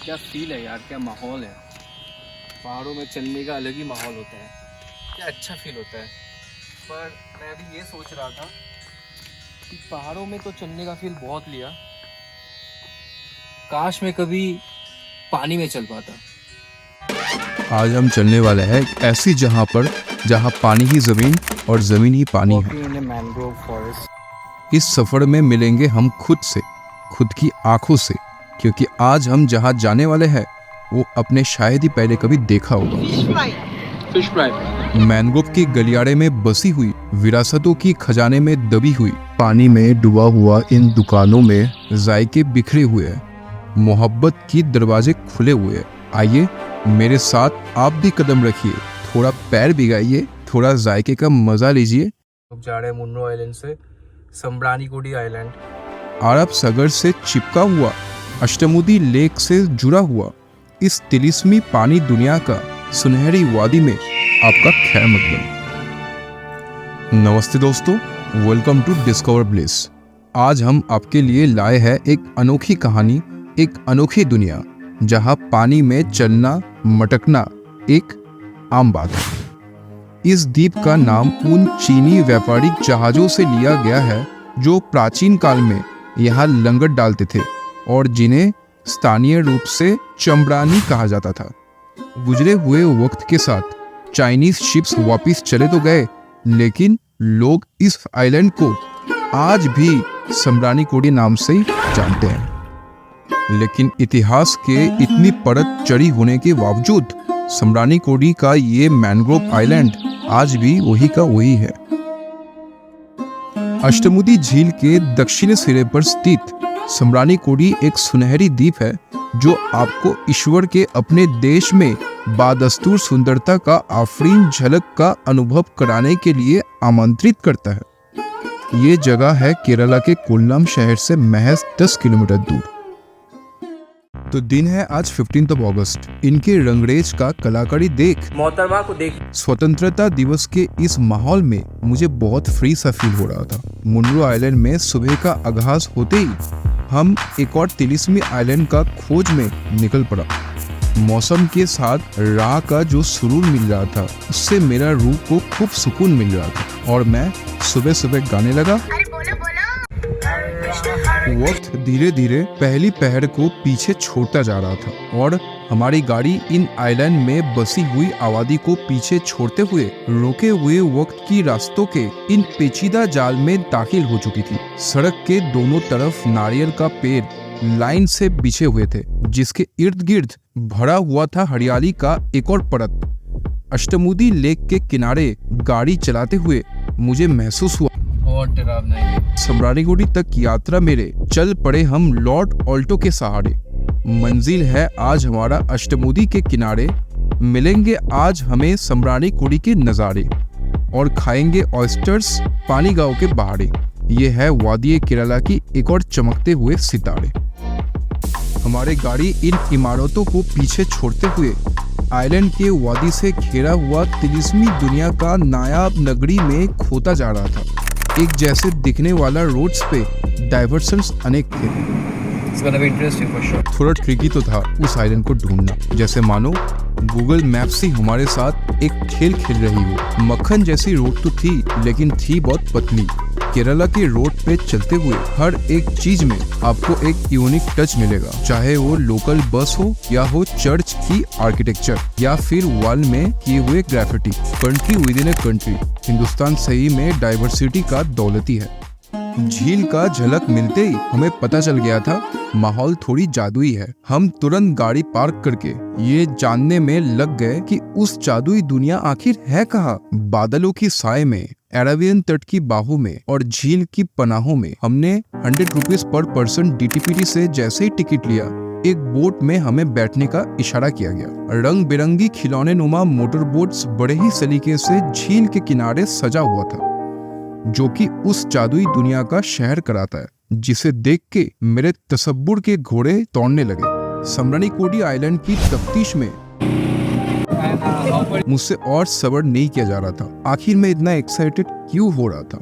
क्या फील है यार, क्या माहौल है। पहाड़ों में चलने का अलग ही माहौल होता है, क्या अच्छा फील होता है। पर मैं अभी ये सोच रहा था कि पहाड़ों में तो चलने का फील बहुत लिया, काश मैं कभी पानी में चल पाता। आज हम चलने वाले हैं एक ऐसी जगह पर जहां पानी ही जमीन और जमीन ही पानी है। Walking in A mangrove forest. इस सफर में मिलेंगे हम खुद से, खुद की आंखों से, क्योंकि आज हम जहां जाने वाले हैं वो अपने शायद ही पहले कभी देखा होगा। Fish fry. मैंग्रोव की गलियारे में बसी हुई, विरासतों की खजाने में दबी हुई, पानी में डूबा हुआ इन दुकानों में जायके बिखरे हुए हैं, मोहब्बत की दरवाजे खुले हुए हैं। आइए मेरे साथ आप भी कदम रखिए, थोड़ा पैर भिगाइए, थोड़ा जायके का मजा लीजिए। लोग जा रहे हैं मुन्नो आइलैंड से संब्रानीकोडी आइलैंड। अरब सागर से चिपका हुआ, अष्टमुदी लेक से जुड़ा हुआ इस तिलिस्मी पानी दुनिया का सुनहरी वादी में आपका खैर मकदम। नमस्ते दोस्तों, वेलकम टू डिस्कवर ब्लिस। आज हम आपके लिए लाए हैं एक अनोखी कहानी, एक अनोखी दुनिया जहां पानी में चलना मटकना एक आम बात है। इस द्वीप का नाम उन चीनी व्यापारिक जहाजों से लिया गया है जो प्राचीन काल में यहाँ लंगर डालते थे और जिन्हें स्थानीय रूप से चंबरानी कहा जाता था। गुजरे हुए वक्त के साथ चाइनीज शिप्स वापस चले तो गए, लेकिन लोग इस आइलैंड को आज भी संब्रानीकोडी नाम से ही जानते हैं। लेकिन इतिहास के इतनी परत चढ़ी होने के बावजूद संब्रानीकोडी का ये मैंग्रोव आइलैंड आज भी वही का वही है। अष्टमुदी झील के दक्षिणी सिरे पर स्थित संब्रानीकोडी एक सुनहरी द्वीप है जो आपको ईश्वर के अपने देश में बादस्तूर सुंदरता का आफरीन झलक का अनुभव कराने के लिए आमंत्रित करता है। ये जगह है केरला के कोल्लम शहर से महज 10 किलोमीटर दूर। तो दिन है आज 15 अगस्त। इनके रंगरेज का कलाकारी देख, मोहतरमा को देख। स्वतंत्रता दिवस के इस माहौल में मुझे बहुत फ्री सा फील हो रहा था। मुन्नो आइलैंड में सुबह का आगाज होते ही हम एक और तिलिस्मी आइलैंड का खोज में निकल पड़ा। मौसम के साथ राह का जो सुरूर मिल रहा था उससे मेरा रूह को खूब सुकून मिल रहा था और मैं सुबह सुबह गाने लगा। वक्त धीरे धीरे पहली पहर को पीछे छोड़ता जा रहा था और हमारी गाड़ी इन आइलैंड में बसी हुई आबादी को पीछे छोड़ते हुए रोके हुए वक्त की रास्तों के इन पेचीदा जाल में दाखिल हो चुकी थी। सड़क के दोनों तरफ नारियल का पेड़ लाइन से बिछे हुए थे, जिसके इर्द गिर्द भरा हुआ था हरियाली का एक और परत। अष्टमुदी लेक के किनारे गाड़ी चलाते हुए मुझे महसूस हुआ और डरावना है। संब्रानीकोडी तक यात्रा मेरे चल पड़े हम लॉर्ड ऑल्टो के सहारे। मंजिल है आज हमारा अष्टमुदी के किनारे, मिलेंगे आज हमें संब्रानीकोडी के नज़ारे और खाएंगे ऑयस्टर्स पानी गांव के बहारे। ये है वादी केरला की एक और चमकते हुए सितारे। हमारे गाड़ी इन इमारतों को पीछे छोड़ते हुए आइलैंड के वादी से घेरा हुआ तिलिस्मी दुनिया का नायाब नगरी में खोता जा रहा था। एक जैसे दिखने वाला रोड्स पे डाइवर्सन्स अनेक थे। It's gonna be interesting for sure. थोड़ा ट्रिकी तो था उस आइलैंड को ढूंढना, जैसे मानो गूगल मैप्स ही हमारे साथ एक खेल खेल रही हो। मक्खन जैसी रोड तो थी, लेकिन थी बहुत पतली। केरला के रोड पे चलते हुए हर एक चीज में आपको एक यूनिक टच मिलेगा, चाहे वो लोकल बस हो या हो चर्च की आर्किटेक्चर या फिर वॉल में किए हुए graffiti. Country with in a country, Hindustan सही में डाइवर्सिटी का दौलती है। झील का झलक मिलते ही हमें पता चल गया था माहौल थोड़ी जादुई है। हम तुरंत गाड़ी पार्क करके ये जानने में लग गए कि उस जादुई दुनिया आखिर है कहाँ। बादलों की साय में, अरेबियन तट की बाहों में और झील की पनाहों में हमने 100 रुपीज पर पर्सन डीटीपीटी से जैसे ही टिकट लिया, एक बोट में हमें बैठने का इशारा किया गया। रंग बिरंगी खिलौने नुमा मोटर बोट्स बड़े ही सलीके से झील के किनारे सजा हुआ था, जो कि उस जादुई दुनिया का शहर कराता है, जिसे देख के मेरे तसब्बुर के घोड़े दौड़ने लगे। संब्रानीकोडी आइलैंड की तफ्तीश में मुझसे और सब्र नहीं किया जा रहा था। आखिर मैं इतना एक्साइटेड क्यों हो रहा था?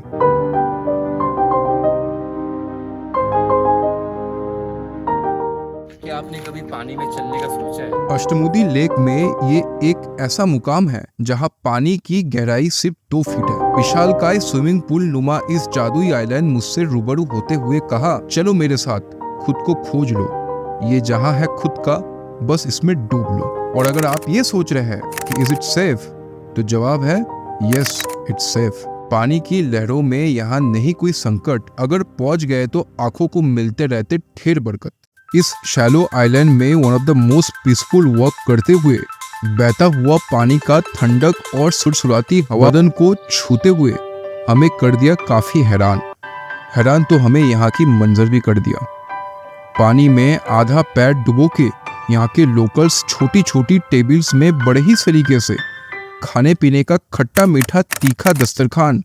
क्या आपने कभी पानी में चलने का सोचा है? अष्टमुदी लेक में ये एक ऐसा मुकाम है जहाँ पानी की गहराई सिर्फ 2 फीट है। विशालकाय स्विमिंग पूल नुमा इस जादुई आइलैंड मुझसे रूबरू होते हुए कहा, चलो मेरे साथ, खुद को खोज लो, ये जहाँ है खुद का, बस इसमें डूब लो। और अगर आप ये सोच रहे हैं कि इज इट सेफ, तो जवाब है यस, इट्स सेफ। पानी की लहरों में यहाँ नहीं कोई संकट, अगर पहुंच गए तो आंखों को मिलते रहते ढेर बरकत। इस शैलो आइलैंड में one of the most peaceful walk करते हुए बहता हुआ पानी का ठंडक और सुरसुराती हवादन को छूते हुए हमें कर दिया काफी हैरान तो हमें यहाँ की मंजर भी कर दिया। पानी में आधा पैर डुबो के यहाँ के लोकल्स छोटी छोटी टेबल्स में बड़े ही सलीके से खाने पीने का खट्टा मीठा तीखा दस्तरखान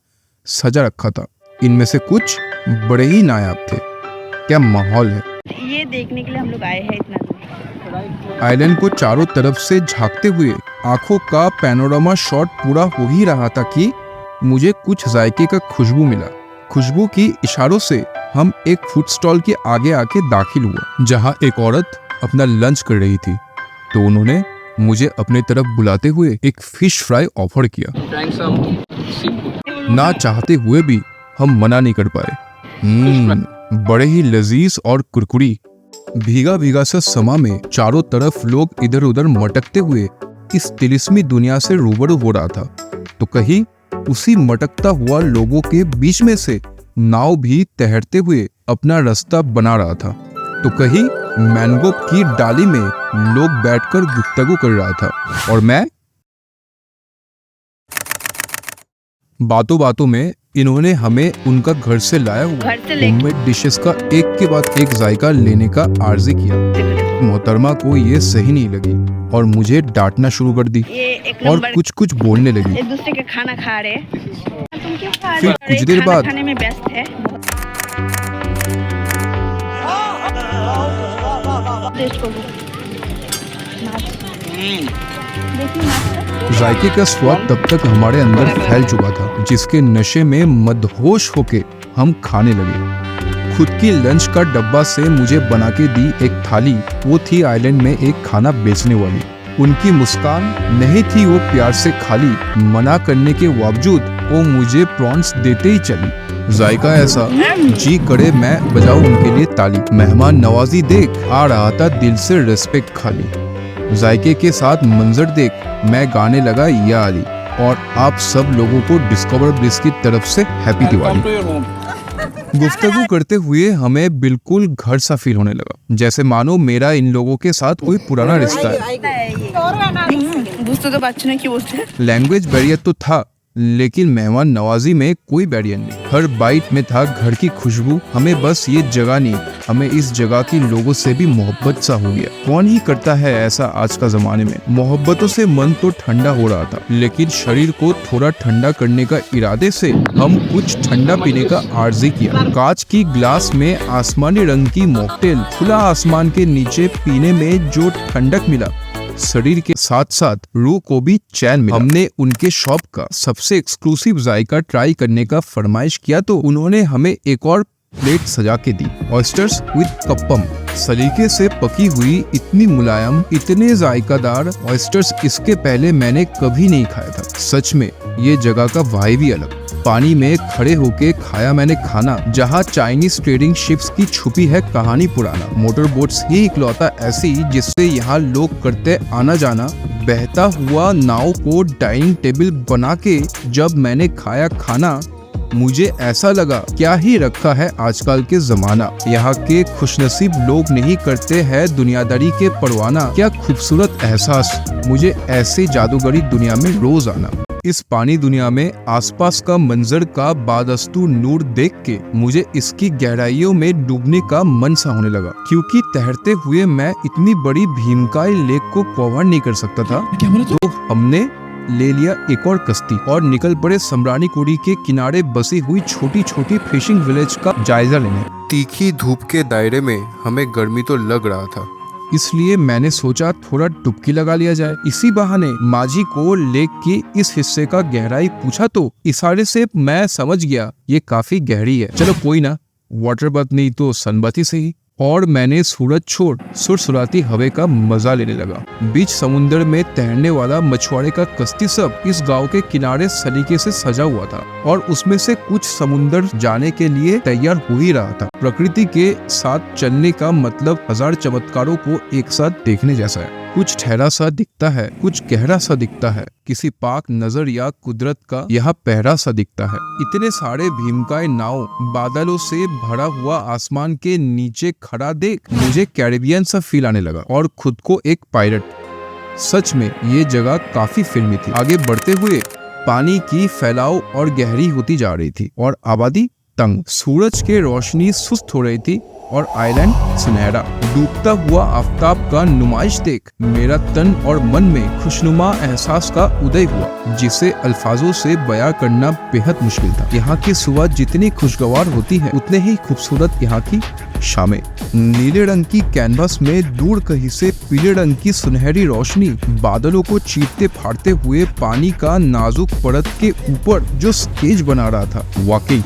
सजा रखा था। इनमें से कुछ बड़े ही नायाब थे। क्या माहौल है! ये देखने के लिए हम लोग आए हैं इतना दूर। आइलैंड को चारों तरफ से झांकते हुए आंखों का पैनोरामा शॉट पूरा हो ही रहा था कि मुझे कुछ जायके का खुशबू मिला। खुशबू की इशारों से हम एक फूड स्टॉल के आगे आके दाखिल हुआ, जहां एक औरत अपना लंच कर रही थी। तो उन्होंने मुझे अपने तरफ बुलाते हुए एक फिश फ्राई ऑफर किया। ना चाहते हुए भी हम मना नहीं कर पाए। बड़े ही लजीज और कुरकुरी। भीगा भीगा सा समा में चारों तरफ लोग इधर उधर मटकते हुए इस तिलिस्मी दुनिया से रूबरू हो रहा था। तो कहीं उसी मटकता हुआ लोगों के बीच में से नाव भी तैरते हुए अपना रास्ता बना रहा था। तो कहीं मैंगो की डाली में लोग बैठकर गुफ्तगू कर रहा था और मैं बातों बातों में इन्होंने हमें उनका घर से लाया हुआ होममेड डिशेस का एक के बाद एक जायका लेने का आर्जी किया। मोहतरमा को ये सही नहीं लगी और मुझे डांटना शुरू कर दी और कुछ कुछ बोलने लगी। एक दूसरे के खाना खा रहे। तुम क्यों खा रहे फिर हो? कुछ देर बाद खाने में व्यस्त है। टेस्ट करो। जायके का स्वाद तब तक हमारे अंदर फैल चुका था, जिसके नशे में मदहोश होके हम खाने लगे। खुद की लंच का डब्बा से मुझे बना के दी एक थाली, वो थी आइलैंड में एक खाना बेचने वाली। उनकी मुस्कान नहीं थी वो प्यार से खाली, मना करने के बावजूद वो मुझे प्रॉन्स देते ही चली। जायका ऐसा जी करे मैं बजाऊं उनके लिए ताली। मेहमान नवाजी देख आ रहा था दिल से रिस्पेक्ट खाली। जायके के साथ मंजर देख मैं गाने लगा या अली और आप सब लोगों को डिस्कवर ब्लिस की तरफ से हैप्पी दिवाली। गुफ्तगू करते हुए हमें बिल्कुल घर सा फील होने लगा, जैसे मानो मेरा इन लोगों के साथ कोई पुराना रिश्ता है। बुझते तो बात नहीं, क्यों बोलते? लैंग्वेज बैरियर तो था, लेकिन मेहमान नवाजी में कोई बैरियर नहीं। हर बाइट में था घर की खुशबू। हमें बस ये जगह नहीं, हमें इस जगह के लोगों से भी मोहब्बत सा हो गया। कौन ही करता है ऐसा आज का जमाने में। मोहब्बतों से मन तो ठंडा हो रहा था, लेकिन शरीर को थोड़ा ठंडा करने का इरादे से हम कुछ ठंडा पीने का आर्जी किया। कांच की ग्लास में आसमानी रंग की मॉकटेल, खुला आसमान के नीचे पीने में जो ठंडक मिला, शरीर के साथ साथ रूह को भी चैन मिला। हमने उनके शॉप का सबसे एक्सक्लूसिव जायका ट्राई करने का फरमाइश किया तो उन्होंने हमें एक और प्लेट सजा के दी। ऑयस्टर्स विद कप्पम, सलीके से पकी हुई, इतनी मुलायम, इतने जायकादार ऑयस्टर्स इसके पहले मैंने कभी नहीं खाया था। सच में ये जगह का वाइब ही अलग। पानी में खड़े होके खाया मैंने खाना, जहाँ चाइनीज ट्रेडिंग शिप्स की छुपी है कहानी पुराना। मोटर बोट्स ही इकलौता ऐसी जिससे यहाँ लोग करते आना जाना। बहता हुआ नाव को डाइनिंग टेबल बना के जब मैंने खाया खाना, मुझे ऐसा लगा क्या ही रखा है आजकल के जमाना। यहाँ के खुशनसीब लोग नहीं करते हैं दुनियादारी के परवाना। क्या खूबसूरत एहसास, मुझे ऐसे जादूगरी दुनिया में रोज आना। इस पानी दुनिया में आसपास का मंजर का बादस्तूर नूर देख के मुझे इसकी गहराइयों में डूबने का मन सा होने लगा, क्योंकि तैरते हुए मैं इतनी बड़ी भीमकाय लेक को कवर नहीं कर सकता था। तो हमने ले लिया एक और कश्ती और निकल पड़े समरानीकोडी के किनारे बसी हुई छोटी छोटी फिशिंग विलेज का जायजा लेने। तीखी धूप के दायरे में हमें गर्मी तो लग रहा था, इसलिए मैंने सोचा थोड़ा डुबकी लगा लिया जाए। इसी बहाने माजी को लेक के इस हिस्से का गहराई पूछा तो इशारे से मैं समझ गया ये काफी गहरी है। चलो कोई ना, वाटर बाथ नहीं तो सनबाथ ही सही। और मैंने सूरज छोड़ सुरसुराती हवा का मजा लेने लगा। बीच समुद्र में तैरने वाला मछुआरे का कश्ती सब इस गांव के किनारे सलीके से सजा हुआ था और उसमें से कुछ समुद्र जाने के लिए तैयार हो ही रहा था। प्रकृति के साथ चलने का मतलब हजार चमत्कारों को एक साथ देखने जैसा है। कुछ ठहरा सा दिखता है, कुछ गहरा सा दिखता है, किसी पाक नजर या कुदरत का यहाँ पहरा सा दिखता है। इतने सारे भीमकाय नाव, बादलों से भरा हुआ आसमान के नीचे खड़ा देख मुझे कैरिबियन सा फील आने लगा और खुद को एक पायलट। सच में ये जगह काफी फिल्मी थी। आगे बढ़ते हुए पानी की फैलाव और गहरी होती जा रही थी और आबादी तंग। सूरज के रोशनी सुस्त हो रही थी और आइलैंड सुनहरा। डूबता हुआ आफताब का नुमाइश देख मेरा तन और मन में खुशनुमा एहसास का उदय हुआ, जिसे अल्फाजों से बयां करना बेहद मुश्किल था। यहाँ की सुबह जितनी खुशगवार होती है उतने ही खूबसूरत यहाँ की शामें। नीले रंग की कैनवास में दूर कहीं से पीले रंग की सुनहरी रोशनी बादलों को चीरते फाड़ते हुए पानी का नाजुक परत के ऊपर जो स्केच बना रहा था, वाकई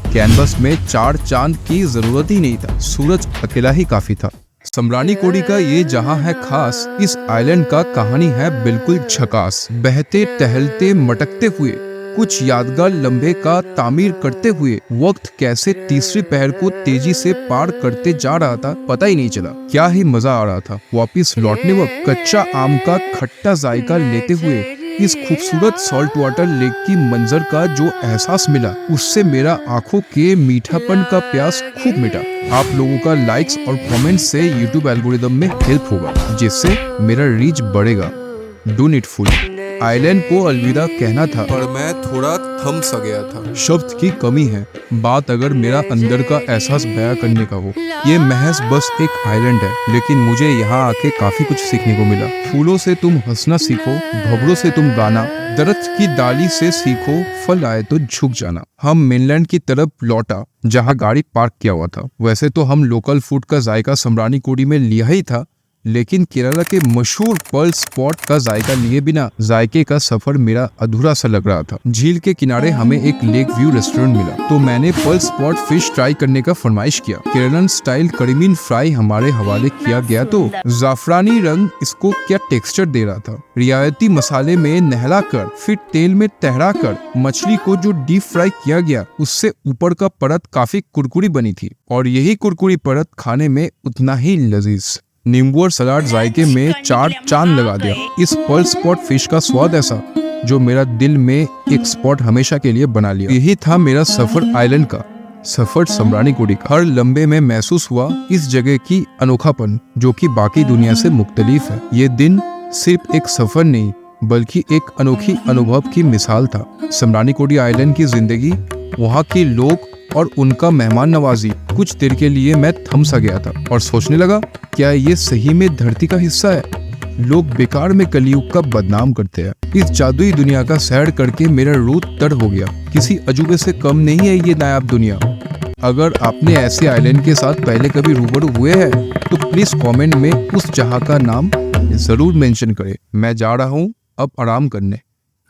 कैनवस में चार चांद की जरूरत ही नहीं था। सूरज अकेला ही काफी था। सम्रानी कोडी का ये जहां है खास, इस आइलैंड का कहानी है बिल्कुल झकास। बहते टहलते मटकते हुए कुछ यादगार लम्हे का तामीर करते हुए वक्त कैसे तीसरी पहर को तेजी से पार करते जा रहा था पता ही नहीं चला। क्या ही मजा आ रहा था। वापिस लौटने वक्त कच्चा आम का खट्टा जायका लेते हुए इस खूबसूरत सॉल्ट वाटर लेक की मंजर का जो एहसास मिला, उससे मेरा आंखों के मीठापन का प्यास खूब मिटा। आप लोगों का लाइक्स और कमेंट्स से यूट्यूब एल्गोरिदम में हेल्प होगा, जिससे मेरा रीच बढ़ेगा। Do needful. आइलैंड को अलविदा कहना था पर मैं थोड़ा थम सा गया था। शब्द की कमी है बात अगर मेरा अंदर का एहसास बयां करने का हो। ये महज बस एक आइलैंड है, लेकिन मुझे यहाँ आके काफी कुछ सीखने को मिला। फूलों से तुम हंसना सीखो, भंवरों से तुम गाना, दरख्त की डाली से सीखो, फल आए तो झुक जाना। हम मेनलैंड की तरफ लौटा जहाँ गाड़ी पार्क किया हुआ था। वैसे तो हम लोकल फूड का जायका सम्रानी कोडी में लिया ही था, लेकिन केरला के मशहूर पर्ल स्पॉट का जायका लिए बिना जायके का सफर मेरा अधूरा सा लग रहा था। झील के किनारे हमें एक लेक व्यू रेस्टोरेंट मिला, तो मैंने पर्ल स्पॉट फिश ट्राई करने का फरमाइश किया। केरलन स्टाइल करीमीन फ्राई हमारे हवाले किया गया, तो जाफरानी रंग इसको क्या टेक्सचर दे रहा था। रियायती मसाले में नहलाकर फिर तेल में तहरा कर मछली को जो डीप फ्राई किया गया, उससे ऊपर का परत काफी कुरकुरी बनी थी और यही कुरकुरी परत खाने में उतना ही लजीज। नींबू और सलाद जायके में चार चांद लगा दिया। इस पर्ल स्पॉट फिश का स्वाद ऐसा जो मेरा दिल में एक स्पॉट हमेशा के लिए बना लिया। यही था मेरा सफर आइलैंड का, सफर सम्रानी कोडी का। हर लम्बे में महसूस हुआ इस जगह की अनोखापन, जो कि बाकी दुनिया से मुख्तलिफ है। ये दिन सिर्फ एक सफर नहीं बल्कि एक अनोखी अनुभव की मिसाल था। सम्रानी कोडी आइलैंड की जिंदगी, वहाँ के लोग और उनका मेहमान नवाजी, कुछ देर के लिए मैं थम सा गया था और सोचने लगा, क्या ये सही में धरती का हिस्सा है। लोग बेकार में कलयुग का बदनाम करते हैं। इस जादुई दुनिया का सैर करके मेरा रूह तर हो गया। किसी अजूबे से कम नहीं है ये नायाब दुनिया। अगर आपने ऐसे आइलैंड के साथ पहले कभी रूबरू हुए हैं तो प्लीज कमेंट में उस जगह का नाम जरूर मेंशन करें। मैं जा रहा हूँ अब आराम करने,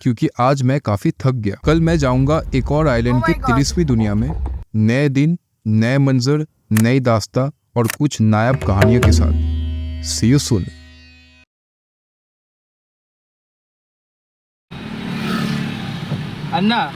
क्योंकि आज मैं काफी थक गया। कल मैं जाऊंगा एक और आइलैंड की 30वीं दुनिया में, नए दिन, नए मंजर, नई दास्ता और कुछ नायाब कहानियों के साथ। सी यू सून। अन्ना